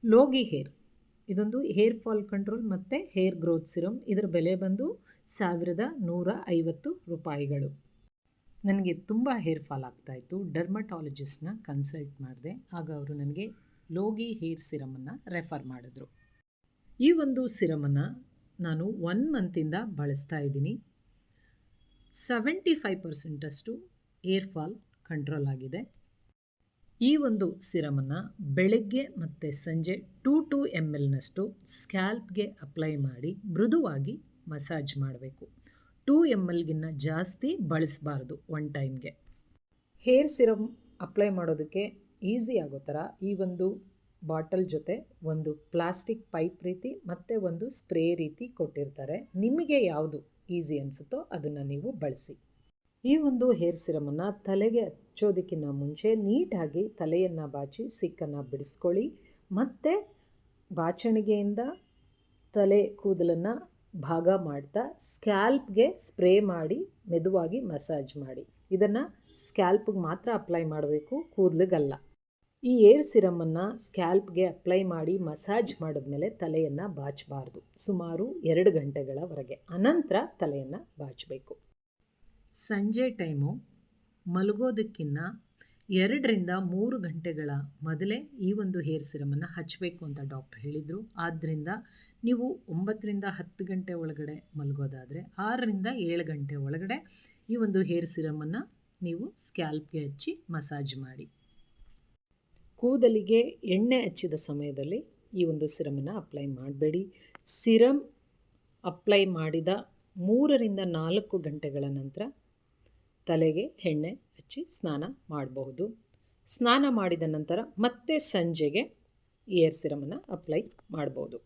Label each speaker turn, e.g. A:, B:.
A: ಲೋಗಿ hair ಇದೊಂದು hair fall control ಮತ್ತು hair growth serum. ಇದರ ಬೆಲೆ ಬಂದು ₹1,150. ನನಗೆ ತುಂಬ ಹೇರ್ ಫಾಲ್ ಆಗ್ತಾಯಿತ್ತು. ಡರ್ಮಟಾಲಜಿಸ್ಟ್ನ ಕನ್ಸಲ್ಟ್ ಮಾಡಿದೆ. ಆಗ ಅವರು ನನಗೆ ಲೋಗಿ ಹೇರ್ ಸಿರಮನ್ನು ರೆಫರ್ ಮಾಡಿದ್ರು. ಈ ಒಂದು ಸಿರಮನ್ನು ನಾನು 1 ಮಂತಿಂದ ಬಳಸ್ತಾ ಇದ್ದೀನಿ. 75% ಹೇರ್ ಫಾಲ್ ಕಂಟ್ರೋಲ್ ಆಗಿದೆ. ಈ ಒಂದು ಸಿರಮನ್ನು ಬೆಳಗ್ಗೆ ಮತ್ತು ಸಂಜೆ 2 ml ಸ್ಕ್ಯಾಲ್ಪ್ಗೆ ಅಪ್ಲೈ ಮಾಡಿ ಮೃದುವಾಗಿ ಮಸಾಜ್ ಮಾಡಬೇಕು. 2 mlಗಿನ್ನ ಜಾಸ್ತಿ ಬಳಸಬಾರ್ದು ಒನ್ ಟೈಮ್ಗೆ. ಹೇರ್ ಸಿರಮ್ ಅಪ್ಲೈ ಮಾಡೋದಕ್ಕೆ ಈಸಿ ಆಗೋ ಥರ ಈ ಒಂದು ಬಾಟಲ್ ಜೊತೆ ಒಂದು ಪ್ಲಾಸ್ಟಿಕ್ ಪೈಪ್ ರೀತಿ ಮತ್ತು ಒಂದು ಸ್ಪ್ರೇ ರೀತಿ ಕೊಟ್ಟಿರ್ತಾರೆ. ನಿಮಗೆ ಯಾವುದು ಈಸಿ ಅನಿಸುತ್ತೋ ಅದನ್ನು ನೀವು ಬಳಸಿ. ಈ ಒಂದು ಹೇರ್ ಸಿರಮನ್ನು ತಲೆಗೆ ಹಚ್ಚೋದಕ್ಕಿಂತ ಮುಂಚೆ ನೀಟಾಗಿ ತಲೆಯನ್ನು ಬಾಚಿ ಸಿಕ್ಕನ್ನು ಬಿಡಿಸ್ಕೊಳ್ಳಿ. ಮತ್ತು ಬಾಚಣಿಗೆಯಿಂದ ತಲೆ ಕೂದಲನ್ನು ಭಾಗ ಮಾಡ್ತಾ ಸ್ಕ್ಯಾಲ್ಪ್ಗೆ ಸ್ಪ್ರೇ ಮಾಡಿ ಮೆದುವಾಗಿ ಮಸಾಜ್ ಮಾಡಿ. ಇದನ್ನು ಸ್ಕ್ಯಾಲ್ಪ್ಗೆ ಮಾತ್ರ ಅಪ್ಲೈ ಮಾಡಬೇಕು, ಕೂದಲಿಗಲ್ಲ. ಈ ಏರ್ ಸಿರಮನ್ನು ಸ್ಕ್ಯಾಲ್ಪ್ಗೆ ಅಪ್ಲೈ ಮಾಡಿ ಮಸಾಜ್ ಮಾಡಿದ್ಮೇಲೆ ತಲೆಯನ್ನು ಬಾಚಬಾರ್ದು ಸುಮಾರು 2 ಗಂಟೆಗಳವರೆಗೆ. ಅನಂತರ ತಲೆಯನ್ನು ಬಾಚಬೇಕು. ಸಂಜೆ ಟೈಮು ಮಲಗೋದಕ್ಕಿಂತ 2-3 ಗಂಟೆಗಳ ಮೊದಲೇ ಈ ಒಂದು ಹೇರ್ ಸಿರಮನ್ನು ಹಚ್ಚಬೇಕು ಅಂತ ಡಾಕ್ಟ್ರ್ ಹೇಳಿದರು. ಆದ್ದರಿಂದ ನೀವು 9-10 ಗಂಟೆ ಒಳಗಡೆ ಮಲಗೋದಾದರೆ 6-7 ಗಂಟೆ ಒಳಗಡೆ ಈ ಒಂದು ಹೇರ್ ಸಿರಮನ್ನು ನೀವು ಸ್ಕ್ಯಾಲ್ಪ್ಗೆ ಹಚ್ಚಿ ಮಸಾಜ್ ಮಾಡಿ. ಕೂದಲಿಗೆ ಎಣ್ಣೆ ಹಚ್ಚಿದ ಸಮಯದಲ್ಲಿ ಈ ಒಂದು ಸಿರಮನ್ನು ಅಪ್ಲೈ ಮಾಡಬೇಡಿ. ಸಿರಮ್ ಅಪ್ಲೈ ಮಾಡಿದ 3-4 ಗಂಟೆಗಳ ನಂತರ ತಲೆಗೆ ಎಣ್ಣೆ ಹಚ್ಚಿ ಸ್ನಾನ ಮಾಡಬಹುದು. ಸ್ನಾನ ಮಾಡಿದ ನಂತರ ಮತ್ತೆ ಸಂಜೆಗೆ ಈ ಏರ್ ಸಿರಮನ್ನು ಅಪ್ಲೈ ಮಾಡ್ಬೋದು.